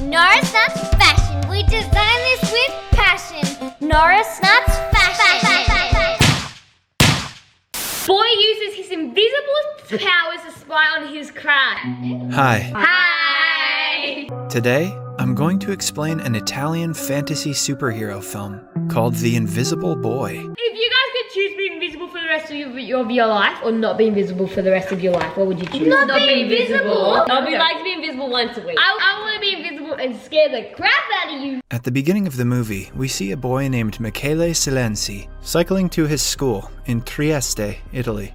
Norris Nuts Fashion. We design this with passion. Norris Nuts Fashion. Boy uses his invisible powers to spy on his crime. Hi. Hi! Today, I'm going to explain an Italian fantasy superhero film called The Invisible Boy. If you guys could choose to be invisible for the rest of your life or not be invisible for the rest of your life, what would you choose? Not be invisible? I'd be like to be invisible once a week. I want to be invisible and scare the crap out of you. At the beginning of the movie, we see a boy named Michele Silenzi cycling to his school in Trieste, Italy.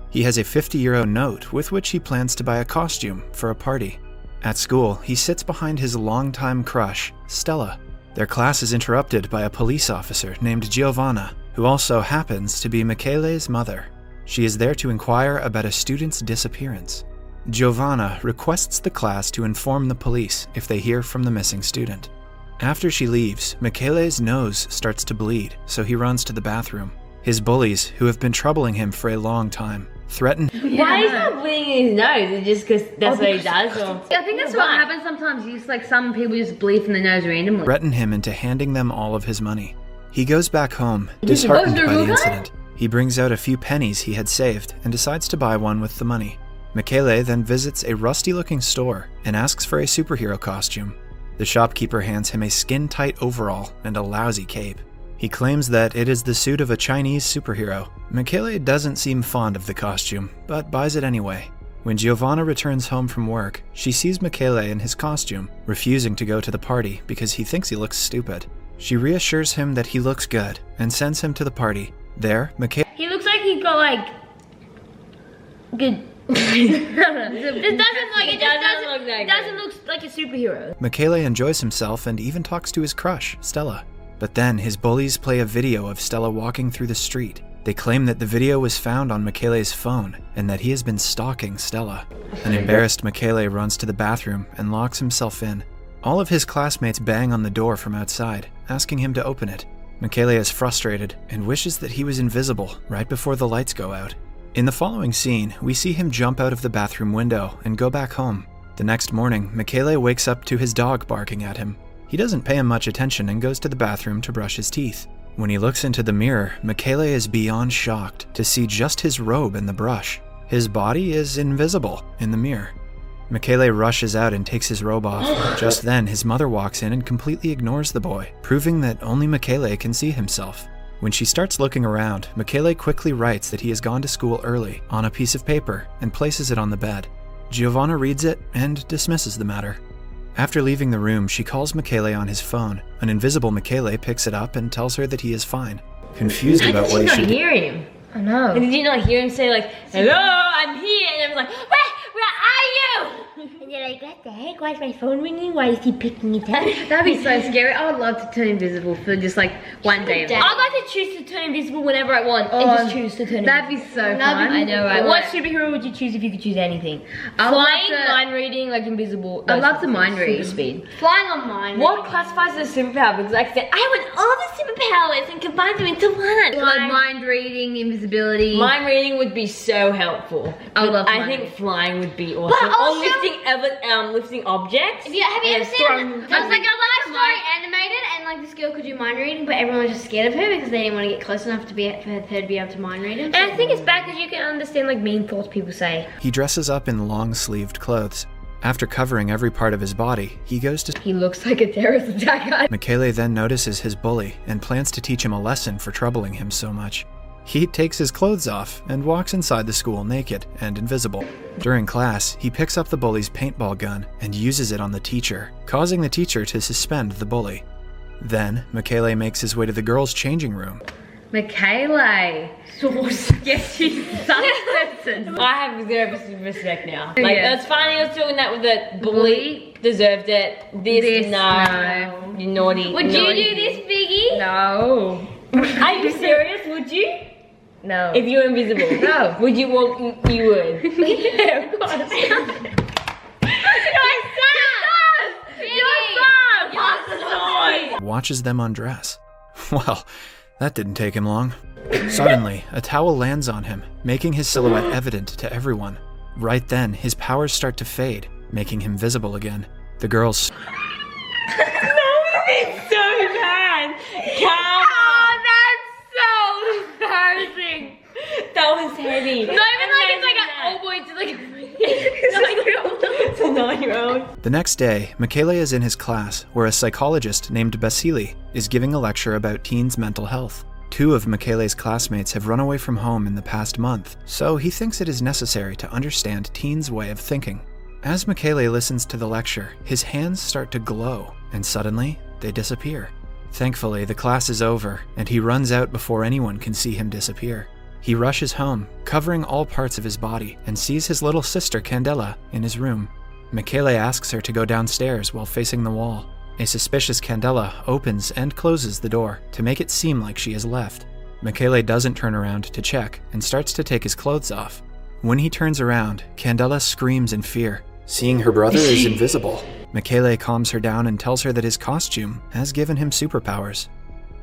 He has a €50 note with which he plans to buy a costume for a party. At school, he sits behind his longtime crush, Stella. Their class is interrupted by a police officer named Giovanna, who also happens to be Michele's mother. She is there to inquire about a student's disappearance. Giovanna requests the class to inform the police if they hear from the missing student. After she leaves, Michele's nose starts to bleed, so he runs to the bathroom. His bullies, who have been troubling him for a long time, threaten. Why is he bleeding his nose? Is it just because that's what he does? Or? I think that's what happens sometimes. You just like some people just bleed from the nose randomly. Threaten him into handing them all of his money. He goes back home, disheartened by the incident. He brings out a few pennies he had saved and decides to buy one with the money. Michele then visits a rusty-looking store and asks for a superhero costume. The shopkeeper hands him a skin-tight overall and a lousy cape. He claims that it is the suit of a Chinese superhero. Michele doesn't seem fond of the costume, but buys it anyway. When Giovanna returns home from work, she sees Michele in his costume, refusing to go to the party because he thinks he looks stupid. She reassures him that he looks good and sends him to the party. There, Michele... He looks like he's got like... good... It doesn't look like a superhero. Michele enjoys himself and even talks to his crush, Stella. But then his bullies play a video of Stella walking through the street. They claim that the video was found on Michele's phone and that he has been stalking Stella. An embarrassed Michele runs to the bathroom and locks himself in. All of his classmates bang on the door from outside, asking him to open it. Michele is frustrated and wishes that he was invisible right before the lights go out. In the following scene, we see him jump out of the bathroom window and go back home. The next morning, Michele wakes up to his dog barking at him. He doesn't pay him much attention and goes to the bathroom to brush his teeth. When he looks into the mirror, Michele is beyond shocked to see just his robe and the brush. His body is invisible in the mirror. Michele rushes out and takes his robe off. Just then, his mother walks in and completely ignores the boy, proving that only Michele can see himself. When she starts looking around, Michele quickly writes that he has gone to school early on a piece of paper and places it on the bed. Giovanna reads it and dismisses the matter. After leaving the room, she calls Michele on his phone. An invisible Michele picks it up and tells her that he is fine. Confused about what he should do. Hear him. I know. And did you not hear him say like, "Hello, I'm here," and I was like, where are you? And you're like, what the heck? Why is my phone ringing? Why is he picking it up? That'd be so scary. I would love to turn invisible for just like one day. I'd like to choose to turn invisible whenever I want and just choose to turn That'd invisible. be so fun. I know, right? What superhero would you choose if you could choose anything? Flying, mind reading, like invisible. I'd love to mind read. Super speed. Flying on mine. What classifies as a superpower? Because like I said, I want all the superpowers and combine them into one. Like mind reading, invisibility. Mind reading would be so helpful. I would love to I mind think read. flying would be awesome. But also- lifting objects. Have you ever seen throwing- it? There was like a story animated and like this girl could do mind reading, but everyone was just scared of her because they didn't want to get close enough to be for her to be able to mind read them. And I think it's bad because you can understand like mean thoughts people say. He dresses up in long-sleeved clothes. After covering every part of his body, he goes to... He looks like a terrorist attacker. Michele then notices his bully and plans to teach him a lesson for troubling him so much. He takes his clothes off and walks inside the school naked and invisible. During class, he picks up the bully's paintball gun and uses it on the teacher, causing the teacher to suspend the bully. Then, Michele makes his way to the girls' changing room. Michele. Yes, she's so I have zero respect now. Like, Yeah. that's fine, I was doing that with the bully. Deserved it. This no. You naughty. Would you do this, Biggie? No. Are you serious? Would you? No. If you were invisible? No. Would you walk? You would. Yeah, of course. Watches them undress. Well, that didn't take him long. Suddenly, a towel lands on him, making his silhouette evident to everyone. Right then, his powers start to fade, making him visible again. The girls... It's so bad. Come on. Oh, that's so embarrassing. That was heavy. Not even like it's like an old boy, it's like It's a 9-year-old. The next day, Michele is in his class where a psychologist named Basili is giving a lecture about teens' mental health. 2 of Michele's classmates have run away from home in the past month, so he thinks it is necessary to understand teens' way of thinking. As Michele listens to the lecture, his hands start to glow, and suddenly, they disappear. Thankfully, the class is over, and he runs out before anyone can see him disappear. He rushes home, covering all parts of his body, and sees his little sister Candela in his room. Michele asks her to go downstairs while facing the wall. A suspicious Candela opens and closes the door to make it seem like she has left. Michele doesn't turn around to check and starts to take his clothes off. When he turns around, Candela screams in fear, seeing her brother is invisible. Michele calms her down and tells her that his costume has given him superpowers.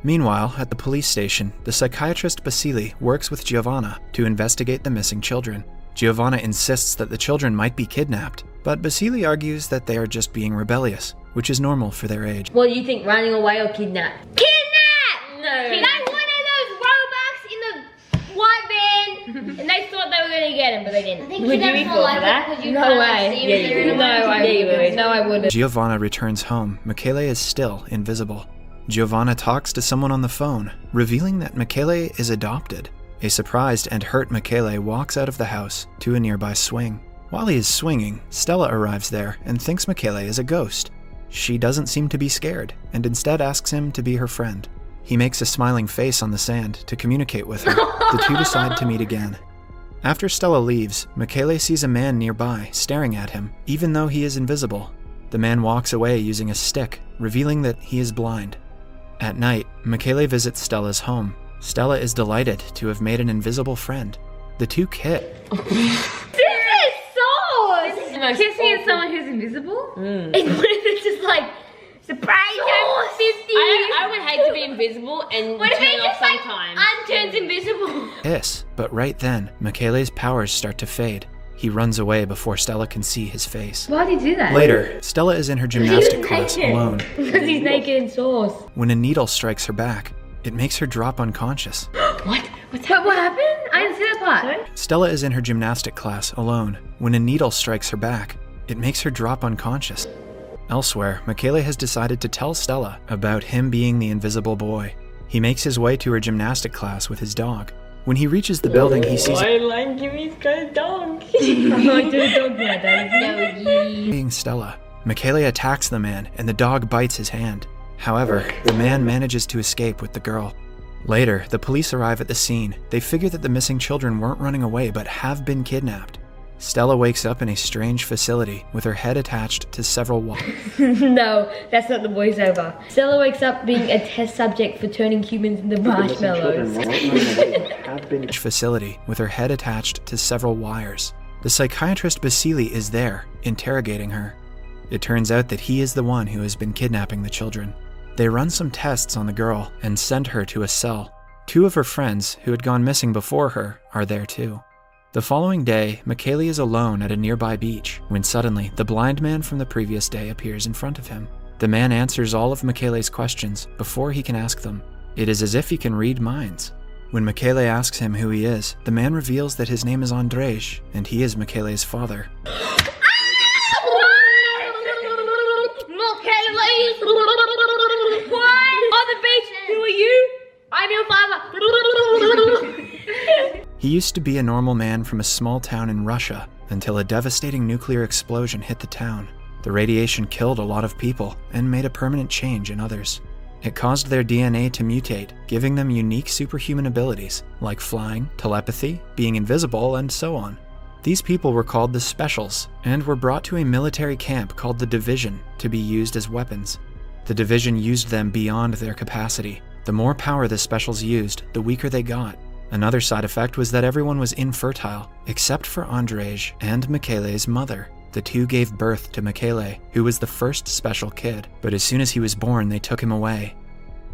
Meanwhile, at the police station, the psychiatrist Basili works with Giovanna to investigate the missing children. Giovanna insists that the children might be kidnapped, but Basili argues that they are just being rebellious, which is normal for their age. What do you think, running away or kidnap? kidnap! No. They wanted those Robux in the white van. And they thought they were going to get him, but they didn't. I think Would you kidnap's be more cool for likely that? because you No can't way. see if they're in a van. No, I wouldn't. Giovanna returns home. Michele is still invisible. Giovanna talks to someone on the phone, revealing that Michele is adopted. A surprised and hurt Michele walks out of the house to a nearby swing. While he is swinging, Stella arrives there and thinks Michele is a ghost. She doesn't seem to be scared, and instead asks him to be her friend. He makes a smiling face on the sand to communicate with her. The 2 decide to meet again. After Stella leaves, Michele sees a man nearby staring at him, even though he is invisible. The man walks away using a stick, revealing that he is blind. At night, Michele visits Stella's home. Stella is delighted to have made an invisible friend. The 2 kiss. Kissing at someone who's invisible? It's just like, surprise, I'm 50. I would hate to be invisible and What if turn it off just like sometimes. unturns invisible? Kiss, but right then, Michele's powers start to fade. He runs away before Stella can see his face. Why do you do that? Later, Stella is in her gymnastic class alone. Because he's naked in sauce. When a needle strikes her back, it makes her drop unconscious. What happened? I didn't see that part. Sorry? Stella is in her gymnastic class alone. When a needle strikes her back, it makes her drop unconscious. Elsewhere, Michele has decided to tell Stella about him being the invisible boy. He makes his way to her gymnastic class with his dog. When he reaches the building, he sees Jimmy's got a dog. I do a dog now, Daddy. being Stella. Michele attacks the man, and the dog bites his hand. However, the man manages to escape with the girl. Later, the police arrive at the scene. They figure that the missing children weren't running away but have been kidnapped. Stella wakes up in a strange facility with her head attached to several No, that's not the voiceover. Stella wakes up being a test subject for turning humans into marshmallows. facility with her head attached to several wires. The psychiatrist Basili is there, interrogating her. It turns out that he is the one who has been kidnapping the children. They run some tests on the girl and send her to a cell. 2 of her friends, who had gone missing before her, are there too. The following day, Michele is alone at a nearby beach when suddenly the blind man from the previous day appears in front of him. The man answers all of Michele's questions before he can ask them. It is as if he can read minds. When Michele asks him who he is, the man reveals that his name is Andrzej and he is Michele's father. On the beach, who are you? I'm your father. He used to be a normal man from a small town in Russia until a devastating nuclear explosion hit the town. The radiation killed a lot of people and made a permanent change in others. It caused their DNA to mutate, giving them unique superhuman abilities like flying, telepathy, being invisible, and so on. These people were called the Specials and were brought to a military camp called the Division to be used as weapons. The Division used them beyond their capacity. The more power the Specials used, the weaker they got. Another side effect was that everyone was infertile, except for Andrzej and Michele's mother. The two gave birth to Michele, who was the first special kid, but as soon as he was born, they took him away.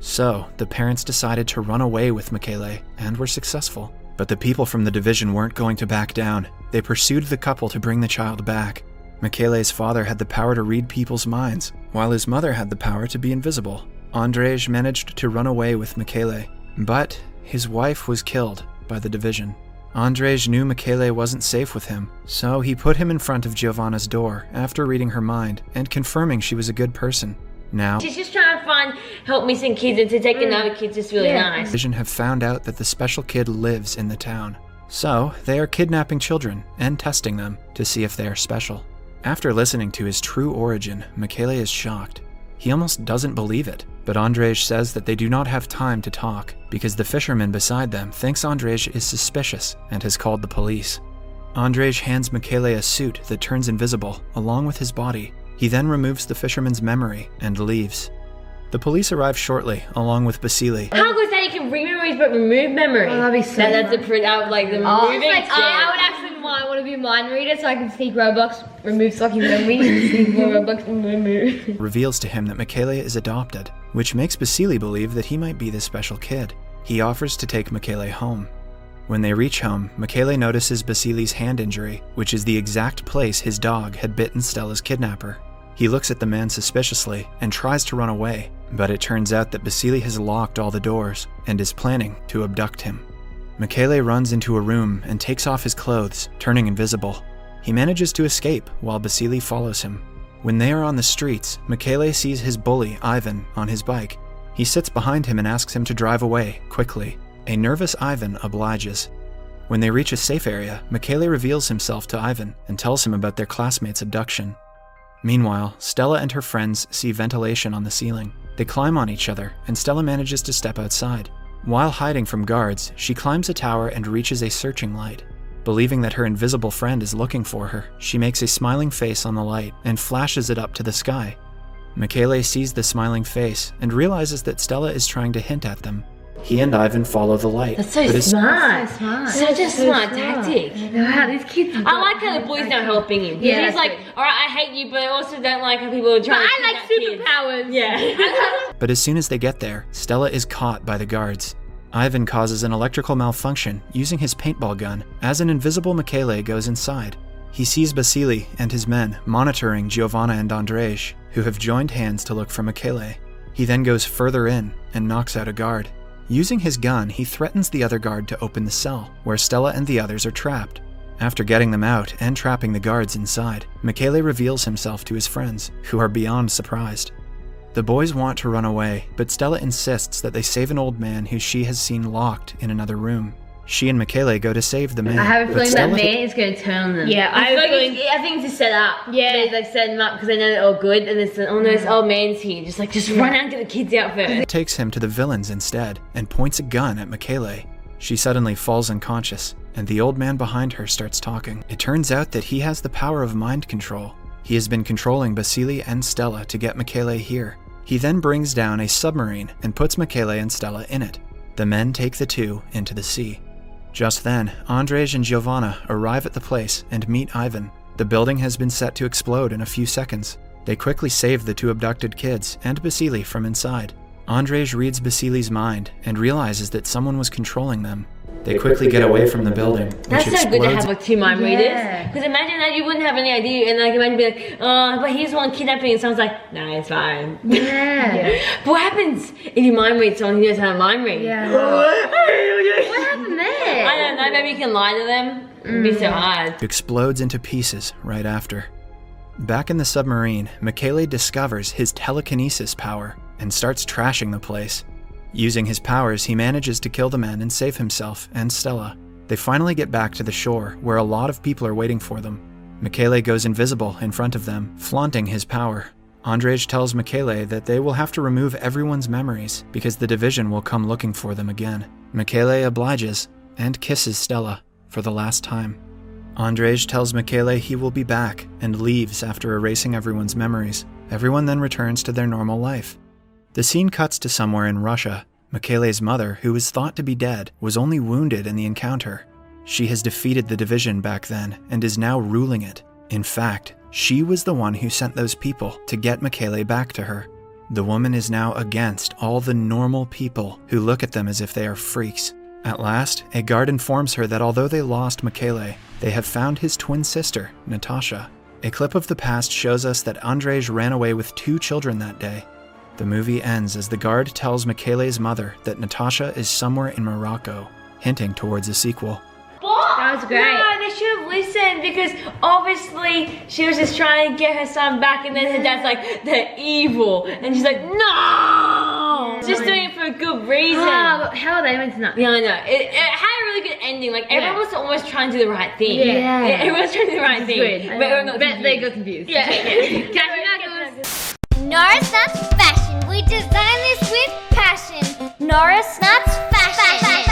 So, the parents decided to run away with Michele, and were successful. But the people from the Division weren't going to back down. They pursued the couple to bring the child back. Michele's father had the power to read people's minds, while his mother had the power to be invisible. Andrzej managed to run away with Michele, but his wife was killed by the division. Andrzej knew Michele wasn't safe with him, so he put him in front of Giovanna's door after reading her mind and confirming she was a good person. Now, She's just trying to find help missing kids, and to take another kid's just really nice. Division have found out that the special kid lives in the town. So, they are kidnapping children and testing them to see if they are special. After listening to his true origin, Michele is shocked. He almost doesn't believe it, but Andrzej says that they do not have time to talk because the fisherman beside them thinks Andrzej is suspicious and has called the police. Andrzej hands Michele a suit that turns invisible along with his body. He then removes the fisherman's memory and leaves. The police arrive shortly, along with Basili. How good is that you can read memories but remove memory? Oh, that'd be so That's the nice. print out, like the I moving. would actually want to be a mind reader so I can sneak Robux, remove sucking memories, sneak more Robux, and remove. Reveals to him that Michele is adopted, which makes Basili believe that he might be the special kid. He offers to take Michele home. When they reach home, Michele notices Basili's hand injury, which is the exact place his dog had bitten Stella's kidnapper. He looks at the man suspiciously and tries to run away, but it turns out that Basili has locked all the doors and is planning to abduct him. Michele runs into a room and takes off his clothes, turning invisible. He manages to escape while Basili follows him. When they are on the streets, Michele sees his bully, Ivan, on his bike. He sits behind him and asks him to drive away, quickly. A nervous Ivan obliges. When they reach a safe area, Michele reveals himself to Ivan and tells him about their classmate's abduction. Meanwhile, Stella and her friends see ventilation on the ceiling. They climb on each other, and Stella manages to step outside. While hiding from guards, she climbs a tower and reaches a searching light. Believing that her invisible friend is looking for her, she makes a smiling face on the light and flashes it up to the sky. Michele sees the smiling face and realizes that Stella is trying to hint at them. He and Ivan follow the light. That's so but as- smart. So smart. Such a smart tactic. Wow, these kids. I like how the boys not helping him. Yeah, He's that's like, good. alright, I hate you, but I also don't like how people are trying to I like kidnap kids. superpowers. Yeah. But as soon as they get there, Stella is caught by the guards. Ivan causes an electrical malfunction using his paintball gun as an invisible Michele goes inside. He sees Basili and his men monitoring Giovanna and Andrzej, who have joined hands to look for Michele. He then goes further in and knocks out a guard. Using his gun, he threatens the other guard to open the cell, where Stella and the others are trapped. After getting them out and trapping the guards inside, Michele reveals himself to his friends, who are beyond surprised. The boys want to run away, but Stella insists that they save an old man who she has seen locked in another room. She and Michele go to save the man. I have a but feeling that Stella- man is going to turn on them. Yeah, I think it's a set up. Yeah. They set them up because they know they're all good, and there's oh no, this old man's here. Just run out and get the kids out first. Takes him to the villains instead and points a gun at Michele. She suddenly falls unconscious, and the old man behind her starts talking. It turns out that he has the power of mind control. He has been controlling Basili and Stella to get Michele here. He then brings down a submarine and puts Michele and Stella in it. The men take the two into the sea. Just then, Andrzej and Giovanna arrive at the place and meet Ivan. The building has been set to explode in a few seconds. They quickly save the two abducted kids and Basili from inside. Andrzej reads Basili's mind and realizes that someone was controlling them. They quickly get away from the building, which That's so explodes. good to have two mind readers. Yeah. Because imagine that you wouldn't have any idea, and imagine be like, but he's the one kidnapping, and someone's like, nah, it's fine. Yeah. But what happens if you mind read someone who knows how to mind read? Yeah. What happened there? I don't know, maybe you can lie to them. It'd be so hard. Explodes into pieces right after. Back in the submarine, Michele discovers his telekinesis power and starts trashing the place. Using his powers, he manages to kill the men and save himself and Stella. They finally get back to the shore, where a lot of people are waiting for them. Michele goes invisible in front of them, flaunting his power. Andrzej tells Michele that they will have to remove everyone's memories because the division will come looking for them again. Michele obliges and kisses Stella for the last time. Andrzej tells Michele he will be back and leaves after erasing everyone's memories. Everyone then returns to their normal life. The scene cuts to somewhere in Russia. Michele's mother, who was thought to be dead, was only wounded in the encounter. She has defeated the division back then and is now ruling it. In fact, she was the one who sent those people to get Michele back to her. The woman is now against all the normal people who look at them as if they are freaks. At last, a guard informs her that although they lost Michele, they have found his twin sister, Natasha. A clip of the past shows us that Andrzej ran away with 2 children that day. The movie ends as the guard tells Michele's mother that Natasha is somewhere in Morocco, hinting towards a sequel. That was great. No, they should have listened because obviously she was just trying to get her son back and then her dad's like, they're evil. And she's like, no! Just doing it for a good reason. Oh, how are they meant to know? Yeah, I know. It had a really good ending. Like, everyone was almost trying to do the right thing. Yeah. Everyone was trying to do the right thing. Good. But everyone got Bet they confused. got confused. Yeah. Nora Snuts Fashion. We design this with passion. Nora Snuts Fashion.